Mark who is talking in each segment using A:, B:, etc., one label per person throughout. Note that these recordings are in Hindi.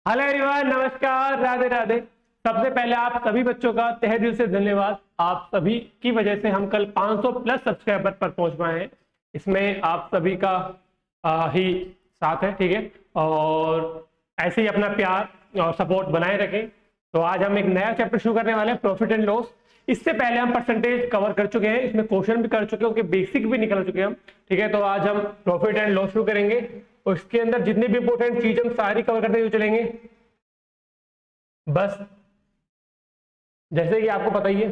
A: हेलो एवरीवन, नमस्कार, राधे राधे। सबसे पहले आप सभी बच्चों का तहे दिल से धन्यवाद। आप सभी की वजह से हम कल 500 प्लस सब्सक्राइबर पर पहुंच पाए हैं। इसमें आप सभी का ही साथ है, ठीक है। और ऐसे ही अपना प्यार और सपोर्ट बनाए रखें। तो आज हम एक नया चैप्टर शुरू करने वाले हैं, प्रॉफिट एंड लॉस। इससे पहले हम परसेंटेज कवर कर चुके हैं, इसमें क्वेश्चन भी कर चुके हैं, उसके बेसिक भी निकल चुके हैं हम, ठीक है। तो आज हम प्रॉफिट एंड लॉस शुरू करेंगे और इसके अंदर जितनी भी इंपॉर्टेंट चीज हम सारी कवर करते हुए चलेंगे। बस जैसे कि आपको पता ही है,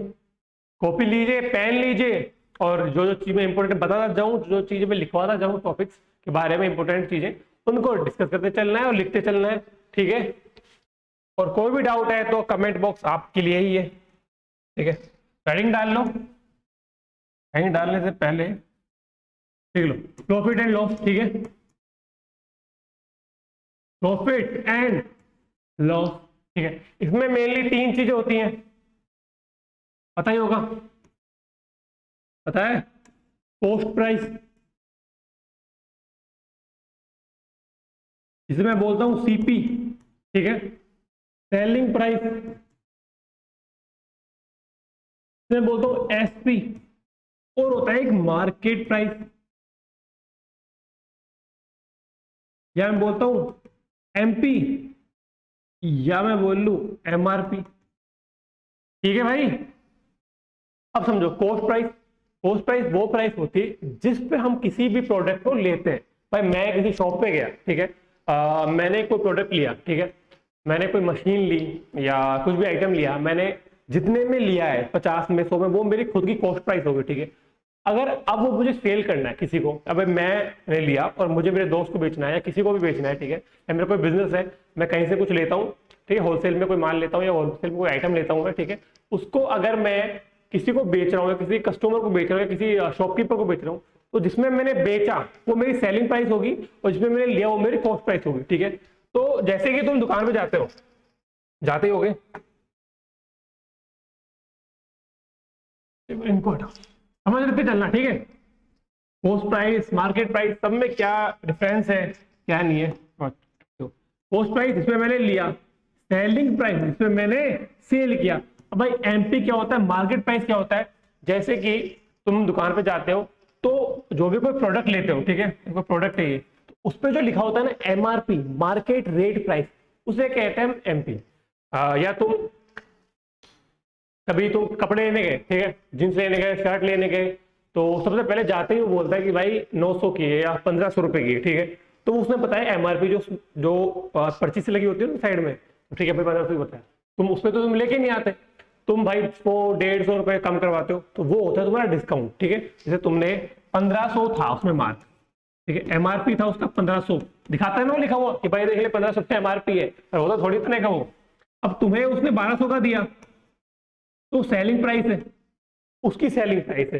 A: कॉपी लीजिए, पेन लीजिए और जो जो चीज मैं इंपॉर्टेंट बताता जाऊं, जो चीजें मैं लिखवाता जाऊं टॉपिक्स के बारे में, इंपॉर्टेंट चीजें उनको डिस्कस करते चलना है और लिखते चलना है, ठीक है। और कोई भी डाउट है तो कमेंट बॉक्स आपके लिए ही है, ठीक है। हेडिंग डाल लो। हेडिंग डालने से पहले देख लो, प्रॉफिट एंड लॉस, ठीक है। प्रॉफिट एंड लॉस, ठीक है। इसमें मेनली तीन चीजें होती हैं, पता ही होगा, पता है। कॉस्ट प्राइस, जिसे मैं बोलता हूं सीपी, ठीक है। सेलिंग प्राइस, मैं बोलता हूं एसपी। और होता है एक मार्केट प्राइस, या मैं बोलता हूं एमपी, या मैं बोल लू एमआरपी, ठीक है भाई। अब समझो, कॉस्ट प्राइस, कॉस्ट प्राइस वो प्राइस होती है जिस पे हम किसी भी प्रोडक्ट को लेते हैं। भाई मैं किसी शॉप पे गया, ठीक है, मैंने कोई प्रोडक्ट लिया, ठीक है, मैंने कोई मशीन ली या कुछ भी आइटम लिया, मैंने जितने में लिया है 50 में 100 में, वो मेरी खुद की कॉस्ट प्राइस होगी, ठीक है। अगर अब वो मुझे सेल करना है किसी को, अब मैंने लिया और मुझे मेरे दोस्त को बेचना है या किसी को भी बेचना है, ठीक है, या मेरा कोई बिजनेस है, मैं कहीं से कुछ लेता हूँ, ठीक है, होलसेल में कोई माल लेता हूँ या होलसेल में कोई आइटम लेता हूँ, ठीक है, उसको अगर मैं किसी को बेच रहा हूँ या किसी कस्टमर को बेच रहा हूँ या किसी शॉपकीपर को बेच रहा हूँ, तो जिसमें मैंने बेचा वो मेरी सेलिंग प्राइस होगी और जिसमें मैंने लिया वो मेरी कॉस्ट प्राइस होगी, ठीक है। तो जैसे कि तुम दुकान पे जाते हो, जाते ही होगे, इनको हटाओ, समझ लेते चलना, ठीक है। कॉस्ट प्राइस, मार्केट प्राइस, सब में क्या डिफरेंस है, क्या नहीं है। कॉस्ट प्राइस इसमें मैंने लिया, सेलिंग प्राइस इसमें मैंने सेल किया। अब भाई एमपी क्या होता है, मार्केट प्राइस क्या होता है। जैसे कि तुम दुकान पे जाते हो तो जो भी कोई प्रोडक्ट लेते हो, ठीक है, कोई प्रोडक्ट है ये, तो उस पर जो लिखा होता है ना एमआरपी, मार्केट रेट प्राइस, उसे कहते हैं एमपी। या तुम कभी तुम कपड़े लेने गए, ठीक है, जींस लेने गए, शर्ट लेने गए, तो सबसे पहले जाते ही वो बोलता है कि भाई 900 की है या 1500 रुपए की है, ठीक है। तो उसने बताया एमआरपी, जो जो पर्ची से लगी होती है ना साइड में, ठीक है भाई 1500 बताया, तुम उसमें तो तुम लेके नहीं आते, तुम भाई 100-150 रुपए कम करवाते हो, तो वो होता है तुम्हारा डिस्काउंट, ठीक है। जैसे तुमने 1500 था उसमें मार्क, ठीक है, एमआरपी था उसका 1500, दिखाता है ना वो लिखा हुआ कि भाई देख ले 1500 एमआरपी है, और होता थोड़ी इतने का वो। अब तुम्हें उसने 1200 का दिया तो सेलिंग प्राइस है, उसकी सेलिंग प्राइस है,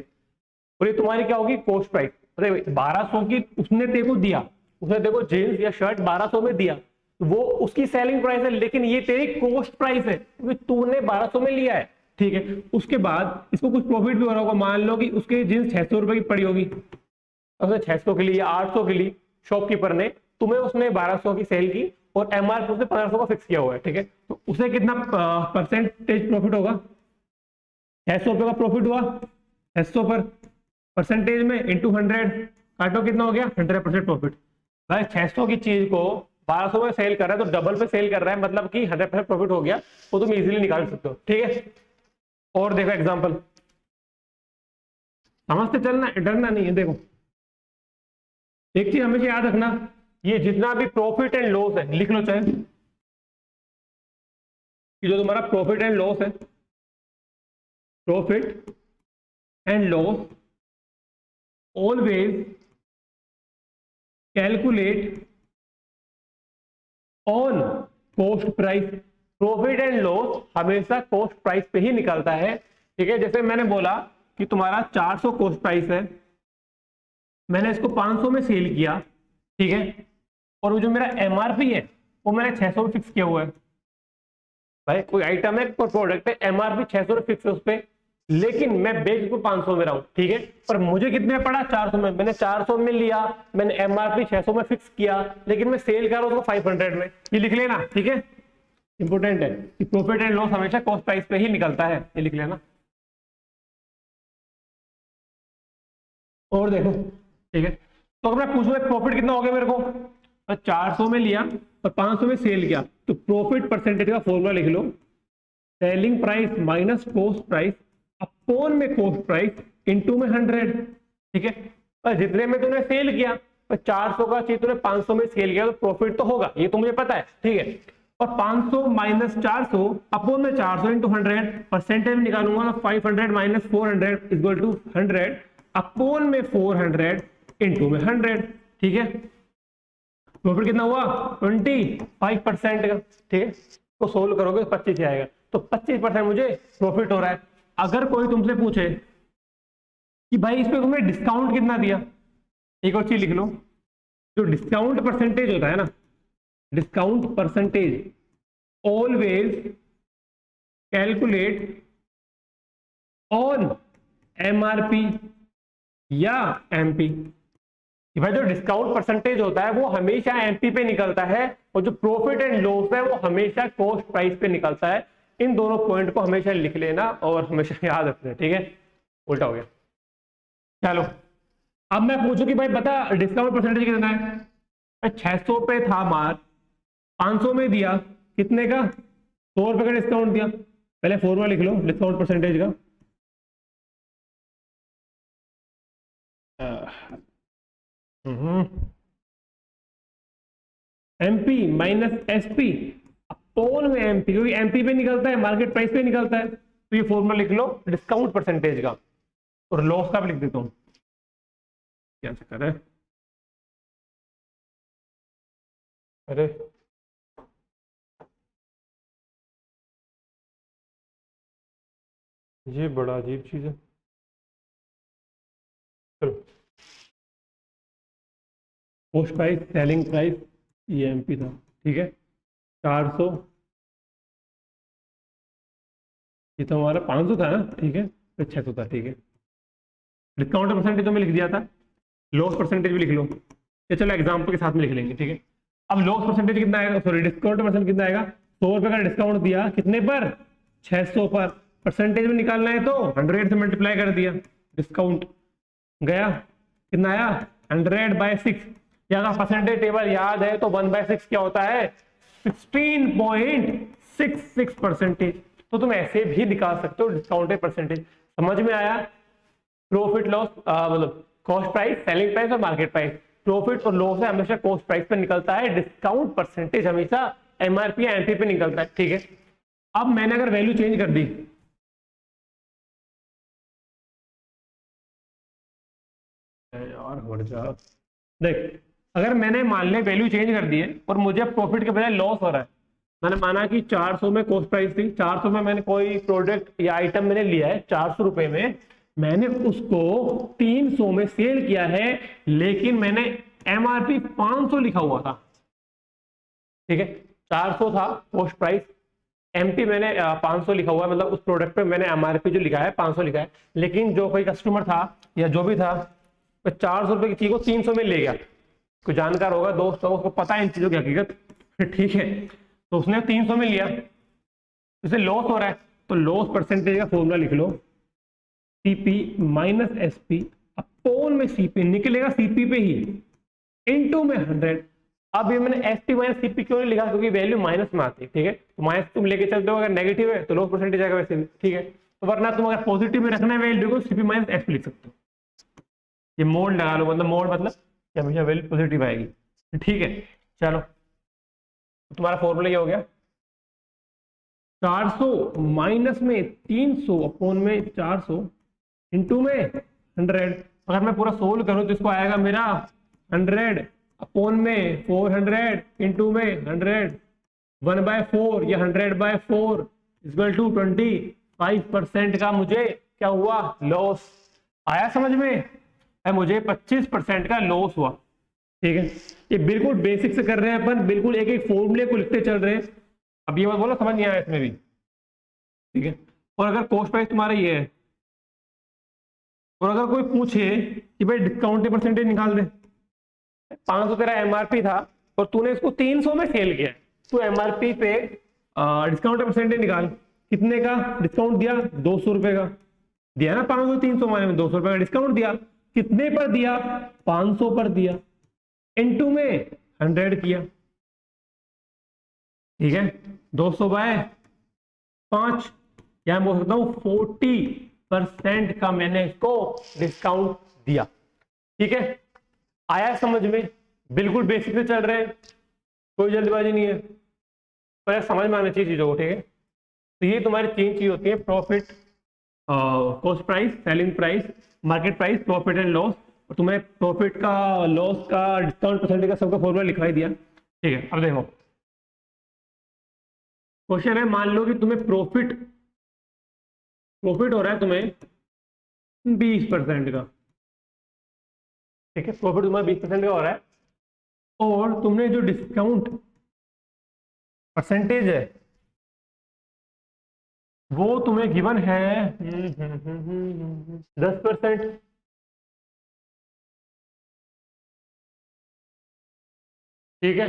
A: और ये तुम्हारी क्या होगी, कॉस्ट प्राइस। अरे 1200 की उसने तेरे को दिया, उसने देखो जींस या शर्ट 1200 में दिया, वो उसकी सेलिंग प्राइस है, लेकिन ये तेरी कॉस्ट प्राइस है क्योंकि तूने 1200 में लिया है, ठीक है। उसके बाद इसको कुछ प्रॉफिट भी हो रहा होगा, मान लो कि उसकी जींस 600 रुपए की पड़ी होगी, उसने 600 के लिए या 800 के लिए शॉपकीपर ने तुम्हें, उसने 1200 की सेल की और एमआरपी उसने 1500 का फिक्स किया हुआ है, ठीक है। तो उसे कितना परसेंटेज प्रॉफिट होगा, 600 रुपए का प्रॉफिट हुआ, 600 पर परसेंटेज में इंटू 100 काटो, कितना हो गया, 100% प्रॉफिट। भाई 600 की चीज को 1200 में सेल कर रहा है तो डबल पे सेल कर रहा है, मतलब कि 100% प्रॉफिट हो गया, वो तुम इजीली निकाल सकते हो, ठीक है। और देखो एग्जांपल, समझते चलना, डरना नहीं है। देखो एक चीज हमेशा याद रखना, ये जितना भी प्रॉफिट एंड लॉस है लिख लो, चाहे कि जो तुम्हारा प्रॉफिट एंड लॉस है, profit and loss always calculate on cost price. Profit and loss हमेशा कॉस्ट प्राइस पे ही निकलता है, ठीक है। जैसे मैंने बोला कि तुम्हारा 400 कॉस्ट प्राइस है, मैंने इसको 500 में सेल किया, ठीक है, और वो जो मेरा एमआरपी है वो मैंने 600 में फिक्स किया हुआ है। भाई कोई आइटम है, कोई प्रोडक्ट है, एमआरपी 600 फिक्स है उस पर, लेकिन मैं बेच को 500 में रहा हूं, ठीक है, पर मुझे कितने में पड़ा, 400 में, मैंने 400 में लिया, मैंने एमआरपी 600 में फिक्स किया, लेकिन मैं सेल कर रहा हूं उसको 500 में। ये लिख लेना, ठीक है, इंपोर्टेंट है कि प्रॉफिट एंड लॉस हमेशा कॉस्ट प्राइस पे ही निकलता है, ये लिख लेना। और देखो, ठीक है, तो अगर मैं पूछूं प्रॉफिट कितना हो गया मेरे को, 400 में लिया और 500 में सेल किया, तो प्रॉफिट परसेंटेज का फॉर्मूला लिख लो, selling price minus cost price upon में कॉस्ट प्राइस इनटू में 100, ठीक है। पर जितने में तूने सेल किया, पर 400 का चीज तूने 500 में सेल किया, तो प्रॉफिट तो होगा, ये तो मुझे पता है, ठीक है। और 500 माइनस 400 अपॉन में 400 इंटू 100, परसेंटेज में निकालूंगा तो 500 माइनस 400 इक्वल टू 100 अपॉन में 400 इंटू में 100, ठीक है। प्रॉफिट कितना हुआ, 25% का, ठीक है। तो सोल्व करोगे 25 ही आएगा, तो 25% मुझे प्रॉफिट हो रहा है। अगर कोई तुमसे पूछे कि भाई इस पे तुमने डिस्काउंट कितना दिया, एक और चीज लिख लो, जो डिस्काउंट परसेंटेज होता है ना, discount percentage always calculate on MRP या एमपी। भाई जो डिस्काउंट परसेंटेज होता है वो हमेशा एमपी पे निकलता है, और जो प्रॉफिट एंड लॉस है वो हमेशा कॉस्ट प्राइस पे निकलता है। इन दोनों पॉइंट को हमेशा लिख लेना और हमेशा याद रखना, ठीक है। उल्टा हो गया, चलो अब मैं पूछूं कि भाई बता डिस्काउंट परसेंटेज कितना है, 600 पे था माल, 500 में दिया, कितने का, 100 रुपए का डिस्काउंट दिया। पहले फॉर्मूला लिख लो डिस्काउंट परसेंटेज का, एमपी माइनस एसपी अपोन में एमपी, क्योंकि एमपी पे निकलता है, मार्केट प्राइस पे निकलता है, तो ये फॉर्मूला लिख लो डिस्काउंट परसेंटेज का, और लॉस का भी लिख देता हूं, क्या चक्कर है, अरे ये बड़ा अजीब चीज है। चलो, पोस्ट प्राइस सेलिंग प्राइस ये एमपी था, ठीक है, 400, ये तो हमारा 500 था ना, ठीक है, फिर 600 था, ठीक है। डिस्काउंट परसेंटेज तो मैं लिख दिया था, लॉस परसेंटेज भी लिख लो, ये चलो एग्जाम्पल के साथ में लिख लेंगे, ठीक है। अब लॉस परसेंटेज कितना आएगा, सॉरी डिस्काउंट परसेंट कितना आएगा, 100 रुपए का डिस्काउंट दिया, कितने पर, 600 पर, परसेंटेज में निकालना है तो 100 से मल्टीप्लाई कर दिया, डिस्काउंट गया, कितना आया, 100/6, यहाँ परसेंटेज टेबल याद है तो 1/6 क्या होता है, 16.66%। तो तुम ऐसे भी निकाल सकते हो डिस्काउंटेड परसेंटेज। समझ में आया, प्रॉफिट लॉस मतलब कॉस्ट प्राइस, सेलिंग प्राइस और मार्केट प्राइस, प्रॉफिट और लॉस है हमेशा कॉस्ट प्राइस पे निकलता है, डिस्काउंट परसेंटेज हमेशा एमआरपी या एमपी पे निकलता है, ठीक है। अब मैंने अगर वैल्यू चेंज कर दी, यार हट जा, देख अगर मैंने मान ले वैल्यू चेंज कर दी है और मुझे प्रॉफिट के बजाय लॉस हो रहा है, मैंने माना कि 400 में कॉस्ट प्राइस थी, 400 में मैंने कोई प्रोडक्ट या आइटम मैंने लिया है 400 रुपए में, मैंने उसको 300 में सेल किया है, लेकिन मैंने एमआरपी 500 लिखा हुआ था, ठीक है। 400 था कॉस्ट प्राइस, एमपी मैंने 500 लिखा हुआ है, मतलब उस प्रोडक्ट पे मैंने एमआरपी जो लिखा है 500 लिखा है, लेकिन जो कोई कस्टमर था या जो भी था 400 रुपए की चीज को 300 में ले गया, कोई जानकार होगा दोस्त होगा उसको पता है इन चीजों की हकीकत, ठीक है। तो उसने 300 में लिया, उसे लॉस हो रहा है, तो लॉस परसेंटेज का फॉर्मूला लिख लो, सीपी माइनस एसपी अपोन में सीपी, निकलेगा सीपी पे ही, इनटू में 100। अब ये मैंने एसपी माइनस सीपी क्यों नहीं लिखा, क्योंकि वैल्यू माइनस में आती है, ठीक है। तो माइनस तुम लेके चलते हो, अगर नेगेटिव है तो लॉस परसेंटेज आएगा वैसे भी, ठीक है। तो वरना तुम अगर पॉजिटिव में रखना है वैल्यू को, सीपी माइनस एसपी लिख सकते हो, ये मोड लगा लो, मतलब मोड मतलब हमेशा वैल्यू पॉजिटिव आएगी, ठीक है। चलो तो तुम्हारा फॉर्मूला ये हो गया, 400 माइनस में 300 अपोन में 400 इंटू में 100। अगर मैं पूरा सोल्व करूं तो इसको आएगा मेरा 100 अपोन में 400 इंटू में 100, 1/4 या 100/4 इक्वल टू 25% का मुझे क्या हुआ, लॉस। आया समझ में, मुझे 25% का लॉस हुआ, ठीक है। ये बिल्कुल बेसिक से कर रहे हैं अपन, बिल्कुल एक एक फॉर्मूले को लिखते चल रहे हैं। अब ये मत बोलो समझ नहीं आया इसमें भी, ठीक है। और अगर कॉस्ट प्राइस तुम्हारा ये है और अगर कोई पूछे कि भाई डिस्काउंट परसेंटेज निकाल दे, 500 तेरा एमआरपी था और तूने इसको 300 में सेल किया, तो एमआरपी पे डिस्काउंट परसेंटेज निकाल, कितने का डिस्काउंट दिया, 200 रुपए का दिया ना, 500 300 माने में 200 रुपए का डिस्काउंट दिया, कितने पर दिया, 500 पर दिया, इनटू में 100 किया, ठीक है, 200 बाय 5, या मैं बोल सकता हूं 40% का मैंने इसको डिस्काउंट दिया, ठीक है। आया समझ में, बिल्कुल बेसिक से चल रहे हैं, कोई जल्दबाजी नहीं है, पर समझ में आना चाहिए चीजों को, ठीक है। तो ये तुम्हारी 3 चीज होती है, profit, cost price, selling price, market price, profit and loss. और तुम्हें प्रॉफिट का, लॉस का, डिस्काउंट परसेंटेज का सबका फॉर्मूला लिखवा ही दिया, ठीक है। अब देखो क्वेश्चन है, मान लो कि तुम्हें प्रॉफिट हो रहा है तुम्हें 20% का, ठीक है, प्रॉफिट तुम्हारा 20% का हो रहा है, और तुमने जो डिस्काउंट परसेंटेज है वो तुम्हें गिवन है 10%, ठीक है,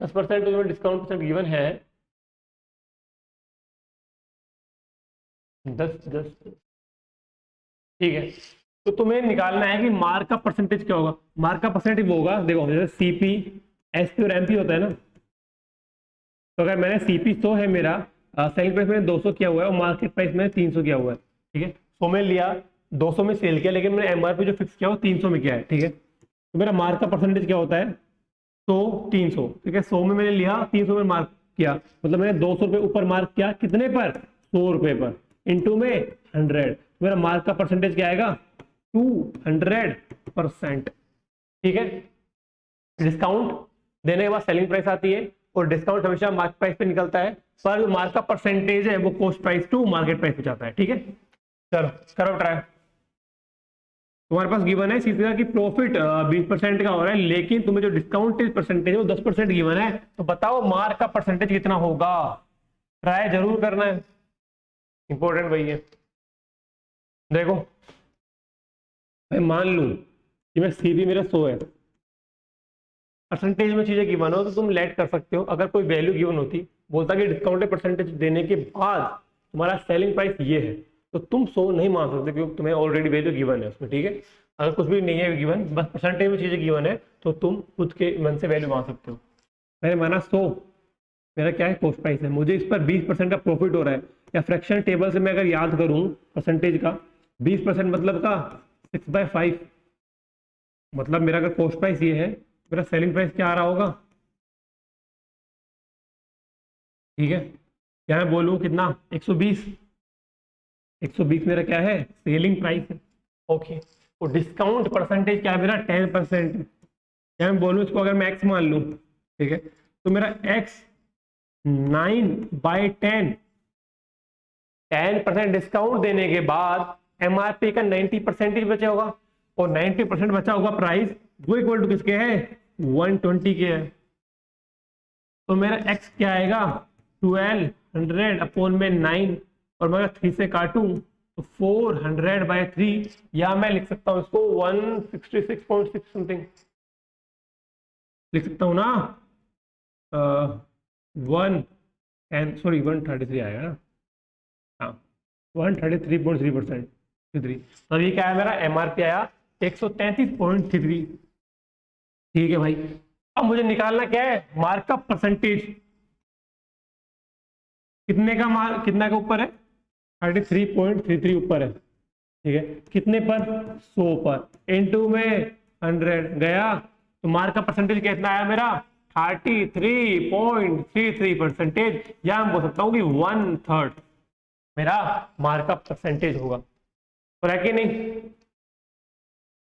A: 10% तुम्हें डिस्काउंट परसेंट गिवन है, 10, ठीक है। तो तुम्हें निकालना है कि मार्क का परसेंटेज क्या होगा। मार्क का परसेंटेज वो होगा, देखो जैसे सीपी, एसपी और एमपी होता है ना, तो अगर मैंने सीपी 100 है मेरा, सेलिंग प्राइस में 200 किया हुआ है और मार्केट प्राइस में 300 किया हुआ है, ठीक है, 100 में लिया, 200 में सेल किया, लेकिन मैंने एमआरपी जो फिक्स किया वो 300 में किया है, ठीक है। तो मेरा मार्क का परसेंटेज क्या होता है, 100, 300, ठीक है, 100 में मैंने लिया, 300 में मार्क किया, मतलब मैंने 200 रुपये ऊपर मार्क किया, कितने पर, 100 रुपये पर, इंटू में 100, मेरा मार्क का परसेंटेज क्या आएगा, 200%, ठीक है। डिस्काउंट देने के बाद सेलिंग प्राइस आती है, और डिस्काउंट हमेशा मार्केट प्राइस पे निकलता है, पर मार्क का परसेंटेज है वो cost price to market price पे जाता है, ठीक है। चलो करो ट्राई। तुम्हारे पास गिवन है सीधा कि प्रॉफिट 20% का हो रहा है, लेकिन तुम्हें जो डिस्काउंट परसेंटेज है वो 10% गिवन है, तो बताओ मार्क का परसेंटेज कितना होगा। ट्राई जरूर करना है, इंपॉर्टेंट वही है। देखो मैं मान लूं कि मैं सीपी मेरा 100 है, परसेंटेज में चीजें गिवन हो तो तुम लेट कर सकते हो। अगर कोई वैल्यू गिवन होती, बोलता कि डिस्काउंटेड परसेंटेज देने के बाद तुम्हारा सेलिंग प्राइस ये है, तो तुम 100 नहीं मान सकते क्योंकि तुम्हें ऑलरेडी वैल्यू गिवन है उसमें, ठीक है। अगर कुछ भी नहीं है गिवन, बस परसेंटेज में चीजें गिवन है, तो तुम खुद के मन से वैल्यू मान सकते हो। मैंने माना 100 मेरा क्या है, कॉस्ट प्राइस है, मुझे इस पर 20% का प्रॉफिट हो रहा है, या फ्रैक्शन टेबल से मैं अगर याद करूं परसेंटेज का, 20% मतलब का 6/5, मतलब मेरा अगर कॉस्ट प्राइस ये है, मेरा सेलिंग प्राइस क्या आ रहा होगा, ठीक है, क्या मैं बोलूँ कितना, 120, 120 मेरा क्या है, सेलिंग प्राइस है, ओके। और डिस्काउंट परसेंटेज क्या है मेरा, 10% है, क्या मैं बोलूँ इसको अगर मैं एक्स मान लूँ, ठीक है, तो मेरा एक्स 9/10, 10% डिस्काउंट देने के बाद एमआरपी का 90% बचा होगा, और 90% बचा होगा प्राइस, वो इक्वल टू किसके है, 120 के है। तो मेरा x क्या आएगा, 1200 अपॉन में 9, और मैं 3 से काटूं तो 400/3, या मैं लिख सकता हूं इसको 166.6 समथिंग लिख सकता हूं ना, 133 आएगा ना, हाँ 133.3%, तो ये क्या है मेरा, एमआरपी आया 133.33, ठीक है भाई। अब मुझे निकालना क्या है, मार्क का परसेंटेज, कितने का मार्क, कितना का ऊपर है, 33.33 ऊपर है, ठीक है, कितने पर, 100 पर, इनटू में 100 गया, तो मार्क का परसेंटेज कितना आया मेरा, 33.33%, या मैं बोल सकता हूँ कि 1/3 मेरा मार्क का परसेंटेज होगा, और है कि नहीं,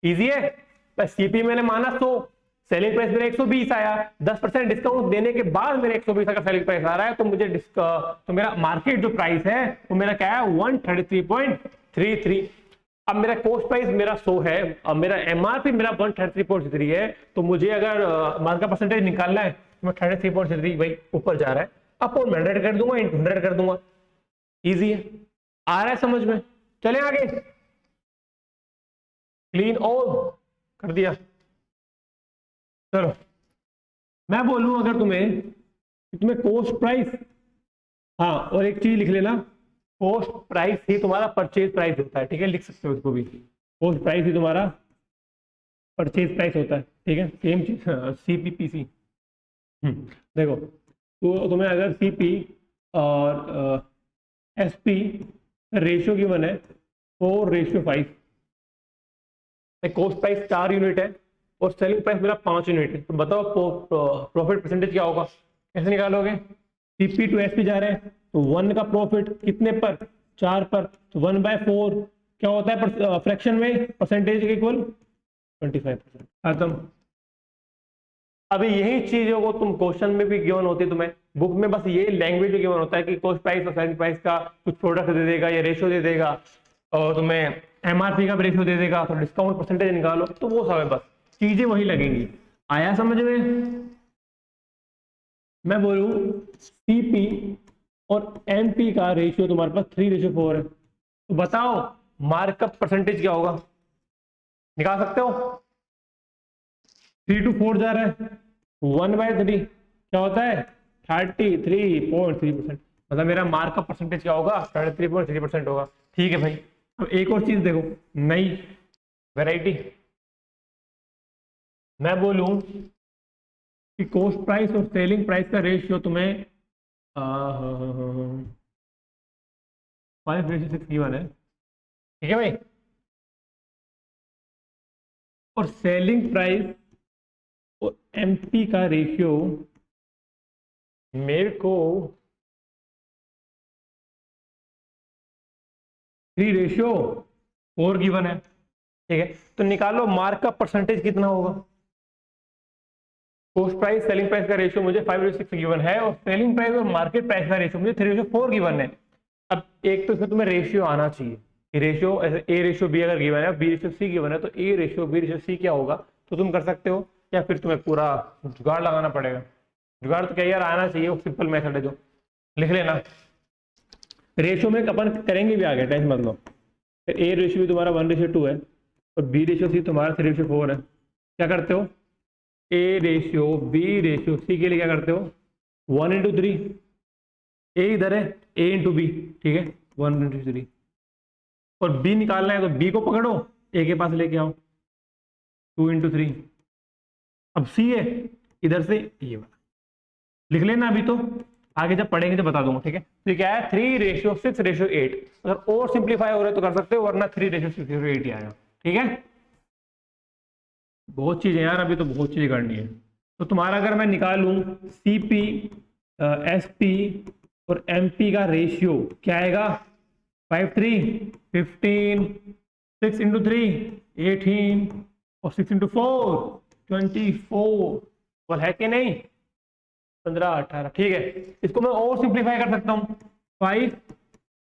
A: इजी है। बस सीपी मैंने माना 100, सेलिंग प्राइस मेरा 120 आया, 10% डिस्काउंट देने के बाद मेरे 120 का सेलिंग प्राइस आ रहा है, तो मुझे तो मेरा मार्केट जो प्राइस है वो मेरा क्या है, 133.33। अब मेरा कॉस्ट प्राइस मेरा 100 है, अब मेरा एमआरपी मेरा 133.33 है, तो मुझे अगर मार्क का परसेंटेज निकालना है तो मैं 33.33 भाई ऊपर जा रहा है, अपॉन 100 कर दूंगा, इंटू 100 कर दूंगा, इजी है, आ रहा है समझ में। चले आगे। क्लीन ऑल कर दिया। चलो मैं बोलूं अगर तुम्हें कॉस्ट प्राइस, हाँ और एक चीज लिख लेना, कॉस्ट प्राइस ही तुम्हारा परचेज प्राइस होता है, ठीक है, लिख सकते हो उसको भी, कॉस्ट प्राइस ही तुम्हारा परचेज प्राइस होता है, ठीक है, सेम चीज सीपीपीसी। देखो तो तुम्हें अगर सीपी और एसपी रेशियो गिवन है 4:5, कॉस्ट प्राइस 4 यूनिट है और सेलिंग प्राइस मेरा 5 यूनिट है, तो बताओ प्रॉफिट परसेंटेज क्या होगा, कैसे निकालोगे? सीपी टू एसपी जा रहे हैं तो 1 का प्रॉफिट कितने पर, 4 पर, तो 1/4 क्या होता है फ्रैक्शन में, परसेंटेज के इक्वल 25%। खत्म। अभी यही चीजों को तुम क्वेश्चन में भी गिवन होती है, तुम्हें बुक में बस ये लैंग्वेज गिवन होता है कि कॉस्ट प्राइस और सेलिंग प्राइस का कुछ प्रोडक्ट दे देगा या रेशियो दे देगा और तुम्हें एमआरपी का भी रेशियो दे देगा, तो डिस्काउंट परसेंटेज निकालो, तो वो सब है, बस चीजें वही लगेंगी। आया समझ में? मैं बोलूं सीपी और एमपी का रेशियो तुम्हारे पास 3:4 है, तो बताओ मार्कअप परसेंटेज क्या होगा, निकाल सकते हो? 3 to 4 जा रहा है, 1/3 क्या होता है 33.3%, मतलब मेरा मार्कअप परसेंटेज क्या होगा 33.3% होगा। ठीक है भाई, अब एक और चीज देखो, नई वैरायटी, मैं बोलूं कि कॉस्ट प्राइस और सेलिंग प्राइस का रेशियो तुम्हें 5:6 गिवन है, ठीक है भाई, और सेलिंग प्राइस और एमपी का रेशियो मेरे को 3:4 गिवन है, ठीक है, तो निकालो मार्कअप परसेंटेज कितना होगा। कॉस्ट प्राइस सेलिंग प्राइस का रेशियो मुझे 5:6 गिवन है और सेलिंग प्राइस और मार्केट प्राइस का रेशियो मुझे 3:4 गिवन है। अब एक तो इसमें तुम्हें रेशियो आना चाहिए कि रेशियो ऐसे A:B अगर गिवन है, B:C गिवन है, तो A:B:C क्या होगा, तो तुम कर सकते हो, या फिर तुम्हें पूरा जुगाड़ लगाना पड़ेगा। जुगाड़ तो क्या यार, आना चाहिए, वो सिंपल मेथड है जो, लिख लेना। रेशियो में अपन करेंगे भी आगे, टेंशन मत लो। फिर A रेशियो भी तुम्हारा 1:2 है और B:C तुम्हारा 3:4 है। क्या करते हो, A:B:C के लिए क्या करते हो, 1:3, A इधर है, A:B, ठीक है, 1:3, और B निकालना है तो B को पकड़ो, A के पास लेके आओ, 2:3। अब C है, इधर से ये वाला लिख लेना, अभी तो आगे जब पढ़ेंगे तो बता दूंगा, ठीक है। तो क्या है 3:6:8, अगर और सिंप्लीफाई हो रहा है तो कर सकते हो, वरना 3:6:8 ही आएगा, ठीक है। बहुत चीजें यार, अभी तो बहुत चीजें करनी है। तो तुम्हारा अगर मैं निकालूं सीपी, एसपी और एमपी का रेशियो क्या आएगा, 5:3 15, 6 × 3 18 और 6 × 4 24, बोल है कि नहीं, 15 18, ठीक है। इसको मैं और सिंप्लीफाई कर सकता हूं, 5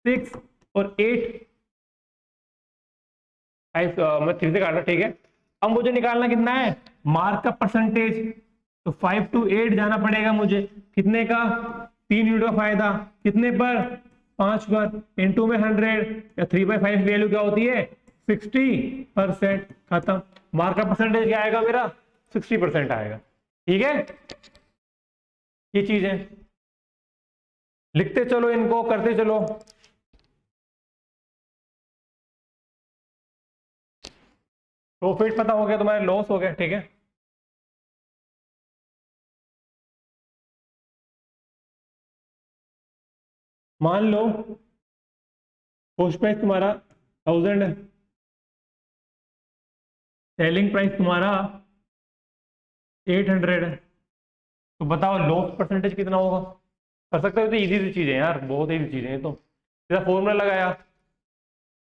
A: 6 और 8, 5 मैं 3 से काटा, ठीक है। अब मुझे निकालना कितना है, मार्कअप परसेंटेज, तो 5 to 8 जाना पड़ेगा मुझे, कितने का, 3 यूनिट का फायदा, कितने पर, 5 पर, इनटू में 100, या 3/5 की वैल्यू क्या होती है 60%, खत्म। मार्कअप परसेंटेज क्या आएगा मेरा, 60% आएगा, ठीक है। ये चीज है, लिखते चलो इनको, करते चलो। प्रॉफिट पता हो गया तुम्हारे, लॉस हो गया, ठीक है। मान लो कॉस्ट प्राइस तुम्हारा 1000 है, सेलिंग प्राइस तुम्हारा 800 है, तो बताओ लॉस परसेंटेज कितना होगा। कर सकते हो, तो इजी सी चीजें यार, बहुत इजी चीजें हैं। तो सीधा फॉर्मूला लगाया,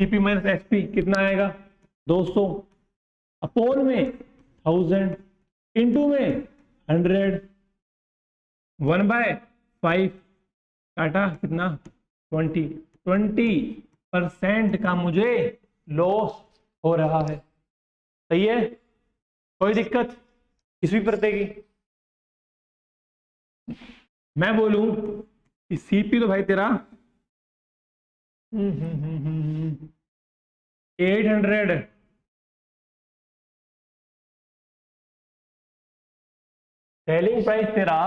A: सीपी माइनस एसपी कितना आएगा 200 अपोन में 1000 इंटू में 100, 1/5 काटा कितना 20% का मुझे लॉस हो रहा है, सही है, कोई दिक्कत किस भी प्रति की। मैं बोलूं कि सीपी तो भाई तेरा 800 सेलिंग प्राइस तेरा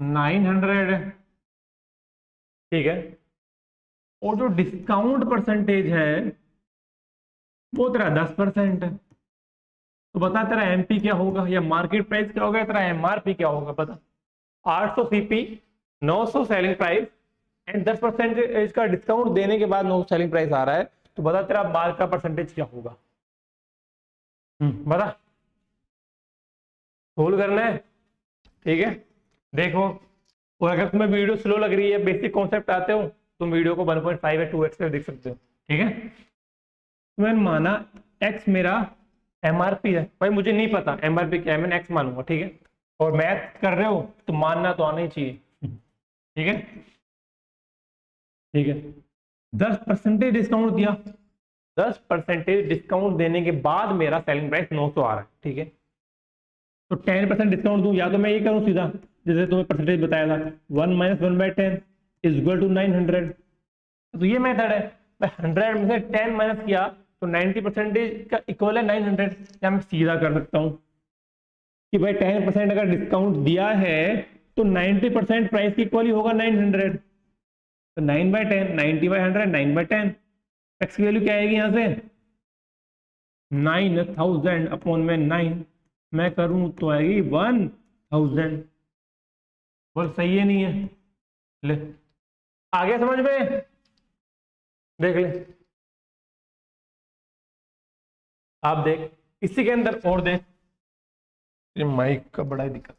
A: 900 है, ठीक है, और जो डिस्काउंट परसेंटेज है वो तेरा 10% है। तो बता तेरा एमपी क्या होगा या मार्केट प्राइस क्या होगा, तेरा एमआरपी क्या होगा बता। 800 सीपी, 900 सेलिंग प्राइस एंड 10% का डिस्काउंट देने के बाद 900 सेलिंग प्राइस आ रहा है, तो बता तेरा मार्क का परसेंटेज क्या होगा। बता, सोल्व करना है, ठीक है। देखो, और अगर तुम्हें वीडियो स्लो लग रही है, बेसिक कॉन्सेप्ट आते हो, तुम वीडियो को 1.5 या 2x पे देख सकते हो, ठीक है। मैंने माना x मेरा एमआरपी है, भाई मुझे नहीं पता एमआरपी क्या है, मैंने x मानूंगा, ठीक है। और मैथ कर रहे हो तो मानना तो आना ही चाहिए, ठीक है, ठीक है। 10% डिस्काउंट दिया, 10% डिस्काउंट देने के बाद मेरा सेलिंग प्राइस 900 आ रहा है, ठीक है। तो 10% डिस्काउंट दूं, या तो मैं ये करूं सीधा जैसे तुम्हें परसेंटेज बताया था, 1 - 1/10 इज इक्वल टू 900। तो ये मेथड है, मैं 100 में से 10 माइनस किया तो 90% का इक्वल है 900। या मैं सीधा कर सकता हूं कि भाई 10% अगर डिस्काउंट दिया है तो 90% प्राइस की इक्वल ही होगा 900। तो 9/10, 90/100, 9/10, एक्स की वैल्यू क्या आएगी यहां से 9000 अपॉन में 9, मैं करूं तो आएगी 1000। बोल सही है नहीं है, ले आ गया समझ में, देख ले आप, देख इसी के अंदर और देख, ये माइक का बड़ा ही दिक्कत,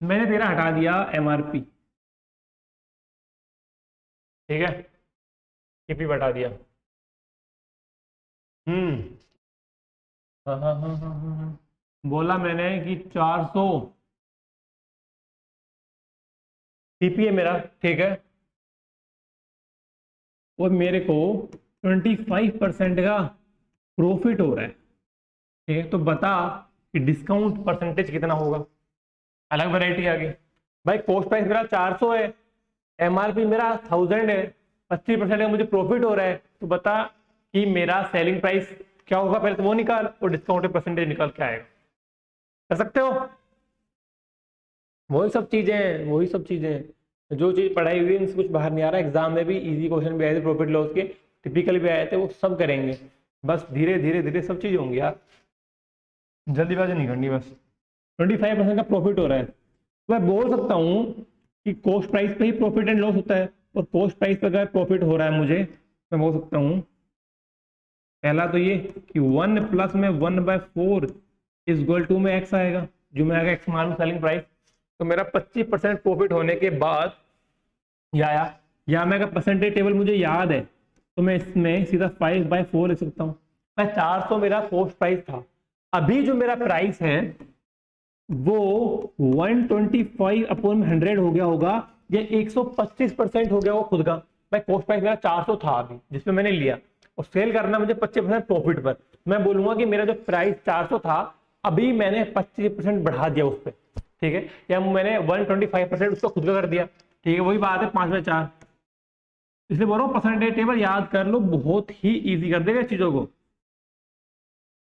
A: मैंने तेरा हटा दिया एमआरपी, ठीक है, टीपी बता दिया। हम्म, हाँ हाँ हाँ हाँ हाँ हाँ। बोला मैंने कि 400 टीपी है मेरा, ठीक है, और मेरे को 25% का प्रॉफिट हो रहा है, ठीक है। तो बता कि डिस्काउंट परसेंटेज कितना होगा। अलग वैरायटी आ गई, भाई कॉस्ट प्राइस मेरा 400 है, एमआरपी मेरा 1000 है, 25% का मुझे प्रॉफिट हो रहा है, तो बता कि मेरा सेलिंग प्राइस क्या होगा, पहले तो वो निकाल और डिस्काउंट परसेंटेज निकाल के आएगा। कर सकते हो, वही सब चीजें, वही सब चीजें जो चीज पढ़ाई हुई है, इनसे कुछ बाहर नहीं आ रहा। एग्जाम में भी इजी क्वेश्चन भी आए थे प्रॉफिट लॉस के, टिपिकल भी आए थे, वो सब करेंगे, बस धीरे धीरे धीरे सब चीज होंगी यार, जल्दीबाजी नहीं करनी बस। 25% का प्रॉफिट हो रहा है, तो मैं बोल सकता हूँ कि कॉस्ट प्राइस पे ही प्रॉफिट एंड लॉस होता है, और कॉस्ट प्राइस पे अगर प्रॉफिट हो रहा है मुझे, मैं बोल सकता हूँ पहला तो ये कि 1 प्लस में 1/4 इज इक्वल टू में एक्स आएगा, जो मैं आएगा एक्स मालूम सेलिंग प्राइस। तो मेरा 25% प्रॉफिट होने के बाद या मैं अगर परसेंटेज टेबल मुझे याद है तो मैं इसमें सीधा 5/4 लिख सकता हूँ। मैं 400 मेरा कॉस्ट प्राइस था, अभी जो मेरा प्राइस है वो 125 अपॉन 100 हो गया होगा, या 125% हो गया होगा खुद का। भाई कॉस्ट प्राइस मेरा 400 था अभी जिसमें मैंने लिया, और सेल करना मुझे 25% प्रॉफिट पर, मैं बोलूंगा कि मेरा जो प्राइस 400 था अभी मैंने 25% बढ़ा दिया उस पर, ठीक है, या मैंने 125% उसको खुद का कर दिया, ठीक है। वही बात है 5/4, इसलिए बोल रहा हूँ परसेंटेज टेबल याद कर लो, बहुत ही ईजी कर देगा चीजों को,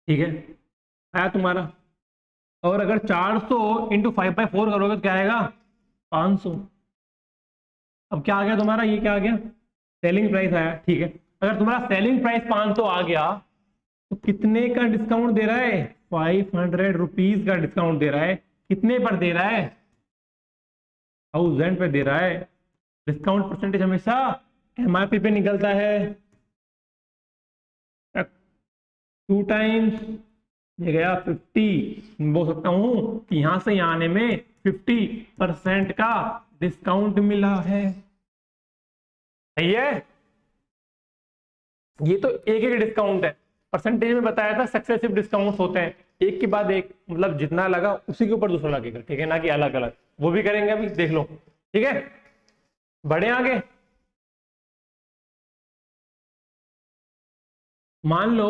A: ठीक है। आया तुम्हारा, और अगर 400 इंटू 5/4 करोगे तो क्या आएगा 500। अब क्या आ गया तुम्हारा, ये क्या आ गया सेलिंग प्राइस आया, ठीक है। अगर तुम्हारा सेलिंग प्राइस 500 आ गया तो कितने का डिस्काउंट दे रहा है, 500 रुपीज का डिस्काउंट दे रहा है। कितने पर दे रहा है, 1000 पे दे रहा है। डिस्काउंट परसेंटेज हमेशा एमआरपी पे निकलता है, 2 टाइम्स, ये गया 50। बोल सकता हूं कि यहां से यहां आने में 50% का डिस्काउंट मिला है, सही है। ये तो एक एक डिस्काउंट है, परसेंटेज में बताया था सक्सेसिव डिस्काउंट होते हैं, एक के बाद एक, मतलब जितना लगा उसी के ऊपर दूसरा लगेगा, ठीक है, ना कि अलग अलग। वो भी करेंगे अभी, देख लो, ठीक है। बढ़े आगे, मान लो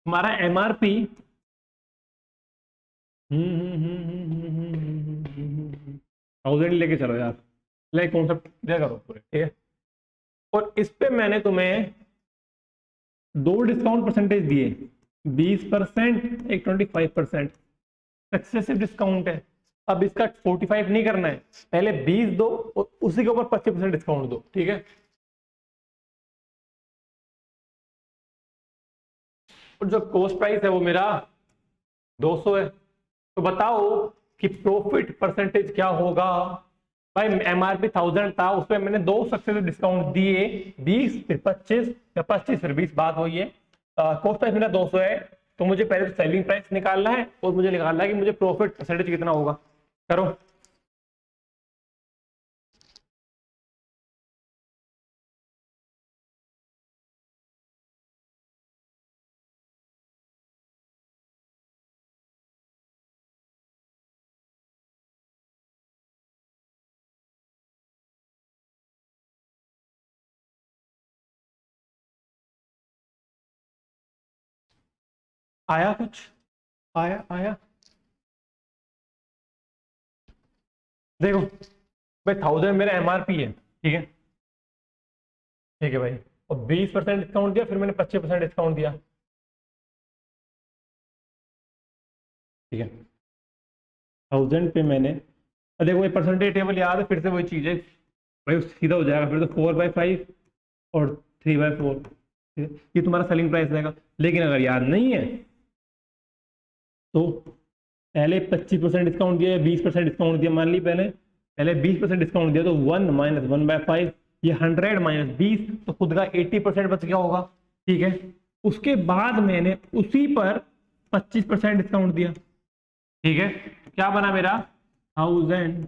A: हमारा एमआरपी 1000 लेके चलो यार, ले कॉन्सेप्ट दिया करो पूरे, ठीक है। और इस पे मैंने तुम्हें दो डिस्काउंट परसेंटेज दिए, 20% एक 25%, सक्सेसिव डिस्काउंट है। अब इसका 45 नहीं करना है, पहले 20 दो और उसी के ऊपर 25% डिस्काउंट दो, ठीक है। और जो कॉस्ट प्राइस है वो मेरा 200 है, तो बताओ कि प्रॉफिट परसेंटेज क्या होगा। भाई एमआरपी 1000 था, उसमें मैंने दो सक्सेसिव डिस्काउंट दिए, 20 फिर 25 या 25 फिर 20, बात वही है। कॉस्ट प्राइस मेरा 200 है, तो मुझे पहले सेलिंग प्राइस निकालना है और मुझे निकालना है कि मुझे प्रॉफिट परसेंटेज कितना होगा। करो। आया कुछ? आया आया? देखो भाई, 1000 मेरा एमआरपी है, ठीक है, ठीक है भाई, और 20% डिस्काउंट दिया, फिर मैंने 25% डिस्काउंट दिया, ठीक है। 1000 पे मैंने, देखो ये परसेंटेज टेबल याद है, फिर से वही चीज है भाई, सीधा हो जाएगा फिर तो 4/5 और 3/4, ये तुम्हारा सेलिंग प्राइस रहेगा। लेकिन अगर याद नहीं है तो पहले 25% डिस्काउंट दिया या 20% डिस्काउंट दिया, मान ली पहले पहले 20% डिस्काउंट दिया, तो 1 माइनस 1/5, ये 100 माइनस 20, तो खुद का 80% बच गया होगा, ठीक है। उसके बाद मैंने उसी पर 25% डिस्काउंट दिया, ठीक है, क्या बना मेरा 1000,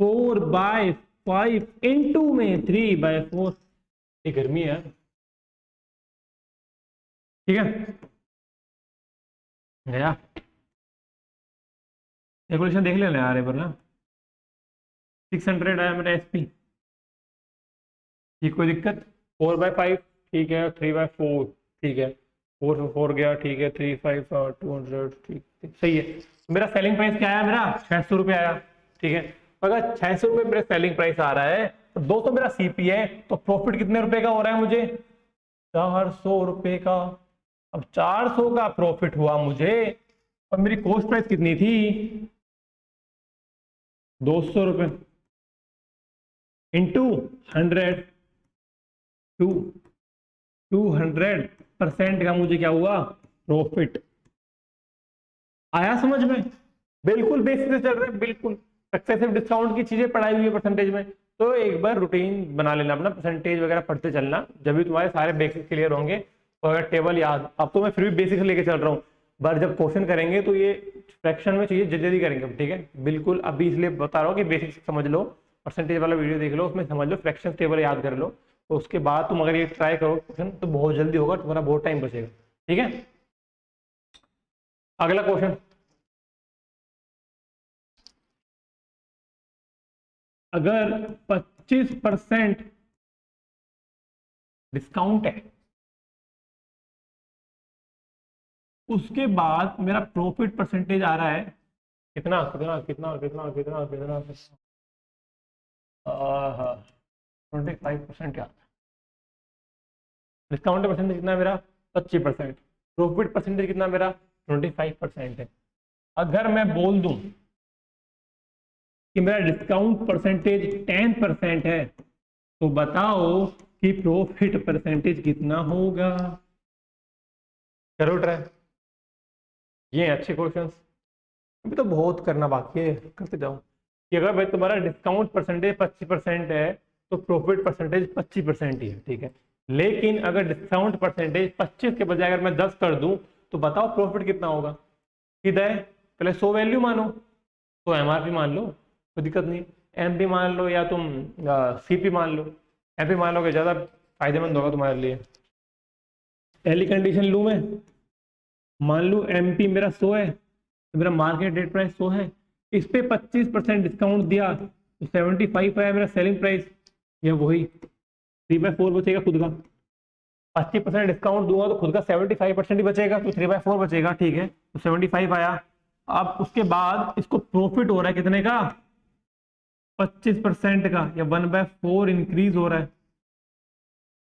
A: 4/5 इंटू में 3/4, ये गर्मी है, ठीक है। गया कैलकुलेशन देख लेना यार एक बार ना। 600 आया मेरा एसपी, ठीक, कोई दिक्कत। 4/5 ठीक है, 3/4 ठीक है, 4/4 गया, ठीक है, 3/5 200, ठीक ठीक, सही है। मेरा सेलिंग प्राइस क्या आया, मेरा 600 रुपये आया, ठीक है। अगर 600 रुपये मेरा सेलिंग प्राइस आ रहा है तो 200 मेरा सीपी है, तो प्रॉफिट कितने रुपए का हो रहा है मुझे, 400 रुपये का। अब 400 का प्रॉफिट हुआ मुझे, और मेरी कॉस्ट प्राइस कितनी थी, 200 रुपये, इंटू 100, 200% का मुझे क्या हुआ, प्रॉफिट। आया समझ में? बिल्कुल बेसिक से चल रहे हैं, बिल्कुल सक्सेसिव डिस्काउंट की चीजें पढ़ाई हुई है परसेंटेज में, तो एक बार रूटीन बना लेना अपना, परसेंटेज वगैरह पढ़ते चलना, जब भी तुम्हारे सारे बेसिक क्लियर होंगे। और अगर टेबल याद, अब तो मैं फिर भी बेसिक लेके चल रहा हूँ, पर जब क्वेश्चन करेंगे तो ये फ्रैक्शन में चाहिए, जल्दी करेंगे, ठीक है, बिल्कुल। अभी इसलिए बता रहा हूँ कि बेसिक समझ लो, परसेंटेज वाला वीडियो देख लो, उसमें समझ लो, फ्रैक्शन टेबल याद कर लो, तो उसके बाद तुम अगर ये ट्राई करो क्वेश्चन तो बहुत जल्दी होगा, तुम्हारा बहुत टाइम बचेगा, ठीक है। अगला क्वेश्चन, अगर 25% डिस्काउंट है, उसके बाद मेरा प्रॉफिट परसेंटेज आ रहा है कितना कितना कितना कितना कितना कितना, 25%, क्या डिस्काउंट परसेंटेज कितना है मेरा, 25%, प्रॉफिट परसेंटेज कितना मेरा 25% है। अगर मैं बोल दूं कि मेरा डिस्काउंट परसेंटेज 10% है, तो बताओ कि प्रॉफिट परसेंटेज कितना होगा। करो ट्राई, ये अच्छे क्वेश्चंस, अभी तो बहुत करना बाकी है, करते जाओ। कि अगर भाई तुम्हारा डिस्काउंट परसेंटेज 25% है, तो प्रॉफिट परसेंटेज 25% ही है, ठीक है। लेकिन अगर डिस्काउंट परसेंटेज 25 के बजाय अगर मैं 10 कर दूं, तो बताओ प्रॉफिट कितना होगा। सीधा है, पहले 100 वैल्यू मानो, तो एमआरपी मान लो, कोई दिक्कत नहीं, एमपी मान लो या तुम सीपी मान लो, एमपी मान लो कि ज्यादा फायदेमंद होगा तुम्हारे लिए। पहली कंडीशन लूं मैं, मान लू एमपी मेरा 100 है, तो मेरा मार्केट रेट प्राइस 100 है, इस पे 25% डिस्काउंट दिया तो 75 है मेरा सेलिंग प्राइस, या वही 3/4 बचेगा खुद का। 25% डिस्काउंट दूंगा तो खुद का 75% ही बचेगा, तो 3/4 बचेगा, ठीक है, तो 75 आया। अब उसके बाद इसको प्रॉफिट हो रहा है कितने का, 25% का, या 1/4 इंक्रीज हो रहा है।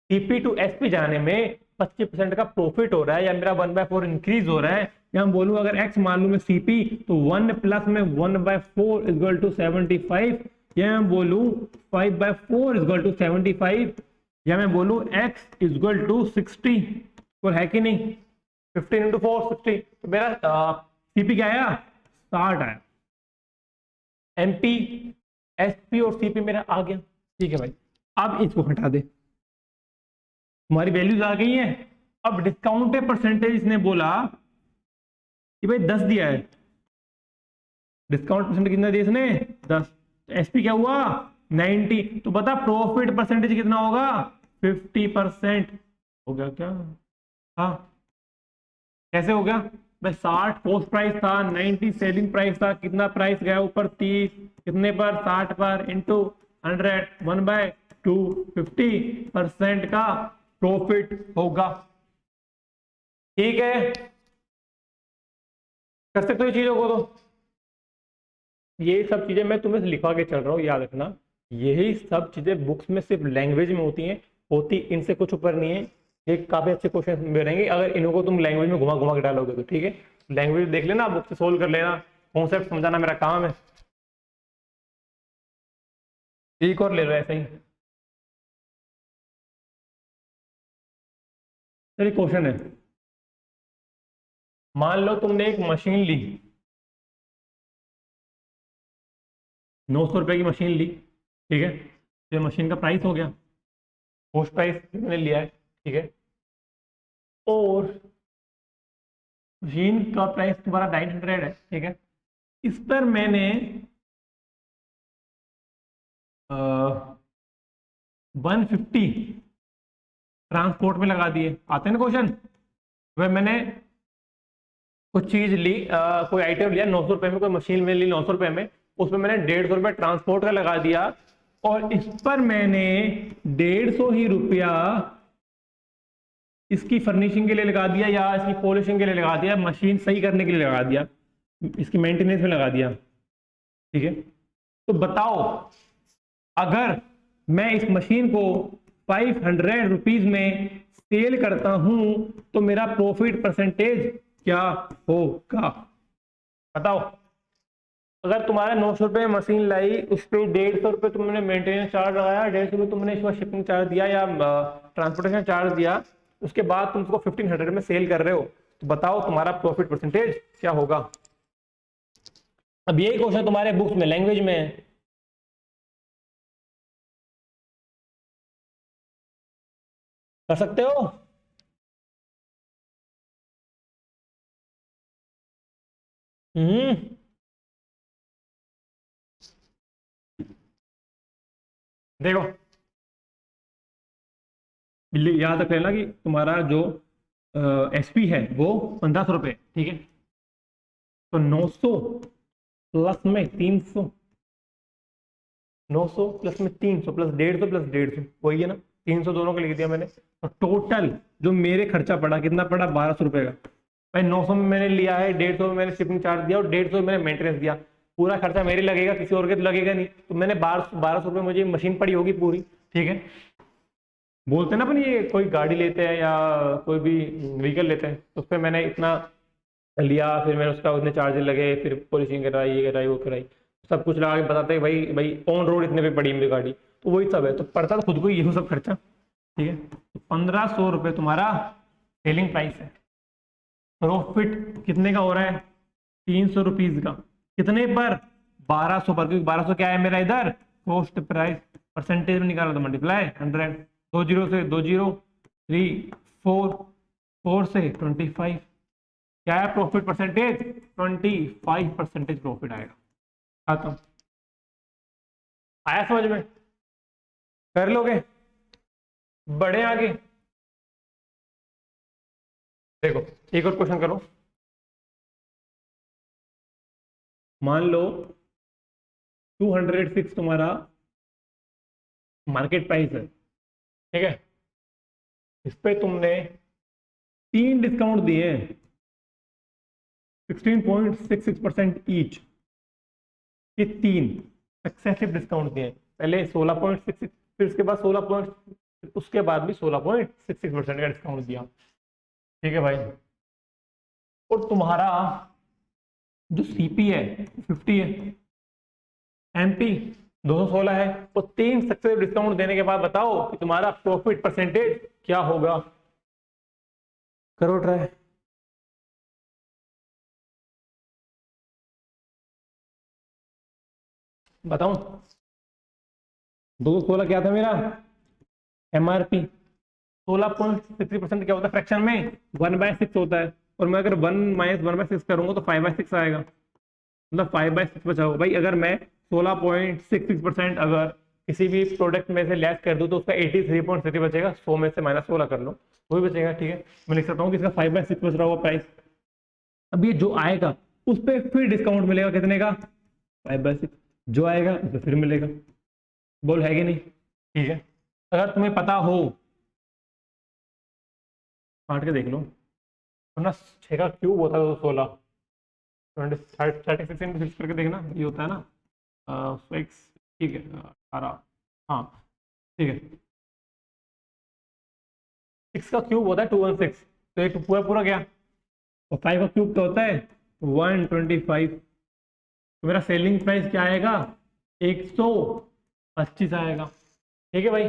A: सीपी टू एसपी जाने में 25% का प्रॉफिट हो रहा है या मेरा 1/4 इंक्रीज हो रहा है, या हम बोलूं अगर x मान लूं मैं सीपी, तो 1 प्लस में 1/4 इक्वल टू 75, या मैं बोलूं 5/4 इक्वल टू 75, या मैं बोलूं x इक्वल टू 60, और है कि नहीं, 15 इंटू 4 60, तो मेरा सीपी क्या आया, 60 आया। एमपी, एसपी और सीपी मेरा आ गया। ठीक है भाई, अब इसको हटा दे, तुम्हारी वैल्यूज आ गई हैं। अब डिस्काउंट परसेंटेज इसने बोला कि भाई 10 दिया है, डिस्काउंट परसेंटेज कितना दिया इसने, 10। एसपी क्या हुआ, 90। तो बता प्रॉफिट परसेंटेज कितना होगा, 50% हो गया क्या? हाँ, कैसे हो गया भाई, 60 कॉस्ट प्राइस था, 90 सेलिंग प्राइस था, कितना प्राइस गया ऊपर, 30, कितने पर, 60 पर, इंटू 100, 1/2, 50% का प्रॉफिट होगा। ठीक है, कर सकते हो ये चीजों को। तो ये सब चीजें मैं तुम्हें लिखवा के चल रहा हूँ, याद रखना। यही सब चीजें बुक्स में सिर्फ लैंग्वेज में होती हैं, होती इनसे कुछ ऊपर नहीं है। ये काफी अच्छे क्वेश्चन में रहेंगे अगर इनको तुम लैंग्वेज में घुमा घुमा के डालोगे तो। ठीक है, लैंग्वेज देख लेना, बुक से सोल्व कर लेना, कॉन्सेप्ट समझाना मेरा काम है। एक और ले लो ऐसा ही। चलिए क्वेश्चन है, मान लो तुमने एक मशीन ली, 900 रुपए की मशीन ली। ठीक है, तो मशीन का प्राइस हो गया, कॉस्ट प्राइस मैंने लिया है। ठीक है, और मशीन का प्राइस तुम्हारा 900 है। ठीक है, इस पर मैंने 150 ट्रांसपोर्ट में लगा दिए। आते हैं ना क्वेश्चन, वह मैंने कुछ चीज ली, कोई आइटम लिया 900 रुपए में, कोई मशीन में ली 900 रुपए में, उसमें मैंने 150 रुपये ट्रांसपोर्ट का लगा दिया, और इस पर मैंने 150 ही रुपया इसकी फर्निशिंग के लिए लगा दिया, या इसकी पॉलिशिंग के लिए लगा दिया, मशीन सही करने के लिए लगा दिया, इसकी मेंटेनेंस में लगा दिया। ठीक है, तो बताओ अगर मैं इस मशीन को 500 रुपीज में सेल करता हूं तो मेरा प्रॉफिट परसेंटेज क्या होगा, बताओ। अगर तुम्हारा 900 रुपये मशीन लाई, उस पर 150 रुपये तुमने मेंटेनेंस चार्ज लगाया, 150 रुपये तुमने इसका शिपिंग चार्ज दिया या ट्रांसपोर्टेशन चार्ज दिया, उसके बाद तुम उसको 1500 में सेल कर रहे हो, तो बताओ तुम्हारा प्रॉफिट परसेंटेज क्या होगा। अब यही क्वेश्चन तुम्हारे बुक्स में लैंग्वेज में है। कर सकते हो? देखो, याद रख लेना कि तुम्हारा जो एसपी है वो 1500 रुपये। ठीक है, तो 900 प्लस में 300, 900 प्लस में 300 प्लस 150 प्लस 150, वही है ना, 300 दोनों को लिख दिया मैंने। और टोटल जो मेरे खर्चा पड़ा, कितना पड़ा, 1200 रुपये का। भाई 900 में मैंने लिया है, 150 में मैंने शिपिंग चार्ज दिया और 150 में मैंने मेंटेनेंस दिया, पूरा खर्चा मेरे लगेगा, किसी और के तो लगेगा नहीं। तो मैंने 1200 रुपये मुझे मशीन पड़ी होगी पूरी। ठीक है, बोलते हैं ना अपन, ये कोई गाड़ी लेते हैं या कोई भी व्हीकल लेते हैं, तो उस पर मैंने इतना लिया, फिर मैंने उसका उतने चार्जेस लगे, फिर पॉलिशिंग कराई, ये कराई, वो कराई, सब कुछ लगा के बताते हैं भाई भाई ऑन रोड इतने पे पड़ी मेरी गाड़ी, तो वही सब है। तो पड़ता तो खुद को ही सब खर्चा। ठीक है, तो 1500 रुपये तुम्हारा सेलिंग प्राइस है। प्रॉफिट कितने का हो रहा है, 300 रुपीज का, कितने पर, 1200 पर, क्योंकि 1200 क्या है मेरा इधर, कॉस्ट प्राइस, परसेंटेज में निकाला तो मल्टीप्लाई 100, 2 जीरो से 2 जीरो, 3 4, 4 से 25, क्या है प्रॉफिट परसेंटेज, 25% प्रॉफिट आएगा। खत्म। आया समझ में? कर लोगे? बढ़े आगे। देखो एक और क्वेश्चन करो, मान लो 206 तुम्हारा मार्केट प्राइस है। ठीक है, इस पे तुमने 3 डिस्काउंट दिए, 16.66% ईच, ये 3 सक्सेसिव डिस्काउंट दिए। पहले 16.66, फिर उसके बाद उसके बाद भी 16.66% का डिस्काउंट दिया। ठीक है भाई। और तुम्हारा जो सीपी है 50 है, एमपी 216 है, तो 3 सक्सेसिव डिस्काउंट देने के बाद बताओ कि तुम्हारा प्रॉफिट परसेंटेज क्या होगा। करो ट्राई। बताऊं 216 क्या था मेरा एमआरपी, 16.63% क्या होता है फ्रैक्शन में 1/6 होता है, और मैं अगर 1 - 1/6 करूंगा तो 5/6 आएगा, मतलब 5/6 बचाओ भाई। अगर मैं 16.66% अगर किसी भी प्रोडक्ट में से लेस कर दूं तो उसका 83.30 बचेगा, 100 में से -16 कर लो वही बचेगा। ठीक है, मैं लिख सकता हूँ कि इसका 5/6 बच रहा होगा प्राइस। अब ये जो आएगा उस पर फिर डिस्काउंट मिलेगा, कितने का 5/6, जो आएगा उस पर फिर मिलेगा। बोल है कि नहीं। ठीक है, अगर तुम्हें पता हो काट के देख लो, वरना 6 का क्यूब होता है तो 16, 36 इंटू 6 करके देखना, ये होता है ना 6। ठीक है 18, हाँ ठीक है। 6 का क्यूब होता है 216, तो ये पूरा पूरा गया, और 5 का क्यूब तो होता है 125। तो मेरा सेलिंग प्राइस क्या आएगा 125 आएगा। ठीक है भाई,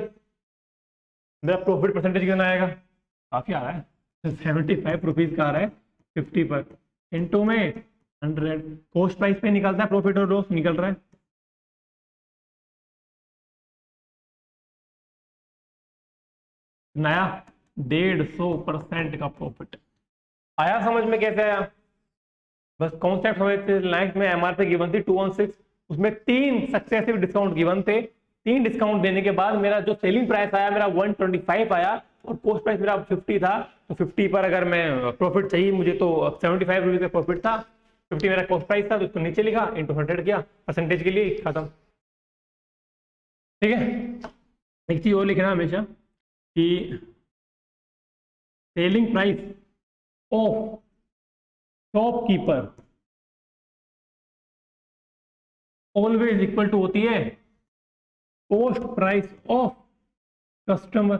A: मेरा प्रॉफिट परसेंटेज कितना आएगा, काफी आ रहा है 75 रुपीज का आ रहा है 50 पर, इंटू में 100, कॉस्ट प्राइस पे निकलता है प्रॉफिट और लॉस निकल रहा है। नया 150% का प्रॉफिट आया समझ में, कैसे आया। बस कॉन्सेप्ट हमें लाइफ में एमआरपी गिवन थी 216, उसमें 3 सक्सेसिव डिस्काउंट गिवन थे। 3 डिस्काउंट देने के बाद मेरा जो सेलिंग प्राइस आया मेरा 125 आया, और कॉस्ट प्राइस मेरा 50 था। तो 50 पर अगर मैं प्रॉफिट चाहिए मुझे तो 75 रुपीज का प्रॉफिट था, 50 मेरा कॉस्ट प्राइस था, तो उसको नीचे लिखा इंटू 100 किया, परसेंटेज के लिए खत्म। ठीक है, एक चीज और लिखना हमेशा कि selling price of shopkeeper always equal to होती है कॉस्ट प्राइस ऑफ कस्टमर।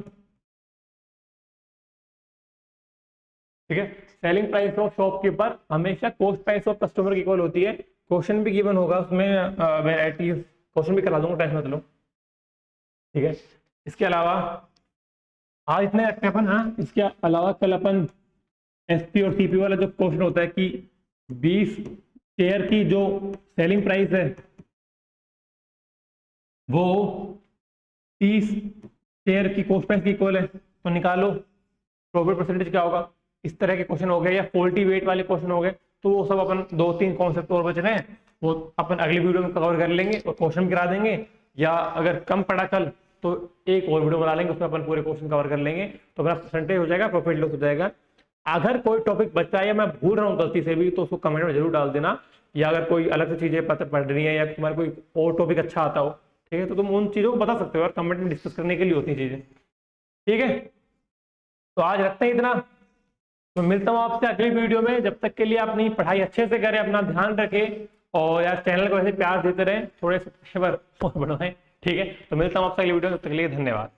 A: ठीक है, सेलिंग प्राइस ऑफ शॉपकीपर हमेशा कॉस्ट प्राइस ऑफ कस्टमर की इक्वल होती है। क्वेश्चन भी गिवन होगा उसमें, वैरायटी क्वेश्चन भी करा दूंगा, टेंशन मत लो। ठीक है, इसके अलावा आज इतने रखते हैं अपन। हाँ, इसके अलावा कल अपन एसपी और सीपी वाला जो क्वेश्चन होता है कि 20 शेयर की जो सेलिंग प्राइस है वो 30 शेयर की कॉस्ट प्राइस की इक्वल है, तो निकालो प्रॉफिट परसेंटेज क्या होगा। इस तरह के क्वेश्चन हो गए या फॉल्टी वेट वाले क्वेश्चन हो गए, तो वो सब अपन 2-3 कॉन्सेप्ट और बच रहे हैं, वो अपन अगली वीडियो में कवर कर लेंगे और क्वेश्चन करा देंगे, या अगर कम पड़ा कल तो एक और वीडियो बना लेंगे, उसमें अपन पूरे क्वेश्चन कवर कर लेंगे, तो अपना परसेंटेज हो जाएगा, प्रॉफिट लॉस हो जाएगा। अगर कोई टॉपिक बचता है या मैं भूल रहा हूँ गलती से भी, तो उसको कमेंट में जरूर डाल देना, या अगर कोई अलग से चीजें पता पढ़ रही है या तुम्हारा कोई और टॉपिक अच्छा आता हो, ठीक है, तो तुम उन चीजों को बता सकते हो, और कमेंट में डिस्कस करने के लिए होती है चीजें। ठीक है, तो आज रखते हैं इतना, तो मिलता हूँ आपसे अगली वीडियो में। जब तक के लिए अपनी पढ़ाई अच्छे से करें, अपना ध्यान रखें, और यार चैनल को ऐसे प्यार देते रहें, थोड़े सब्सक्राइबर बढ़ाएं। ठीक है, तो मिलता हूँ आपसे अगली वीडियो में, तब तक के लिए धन्यवाद।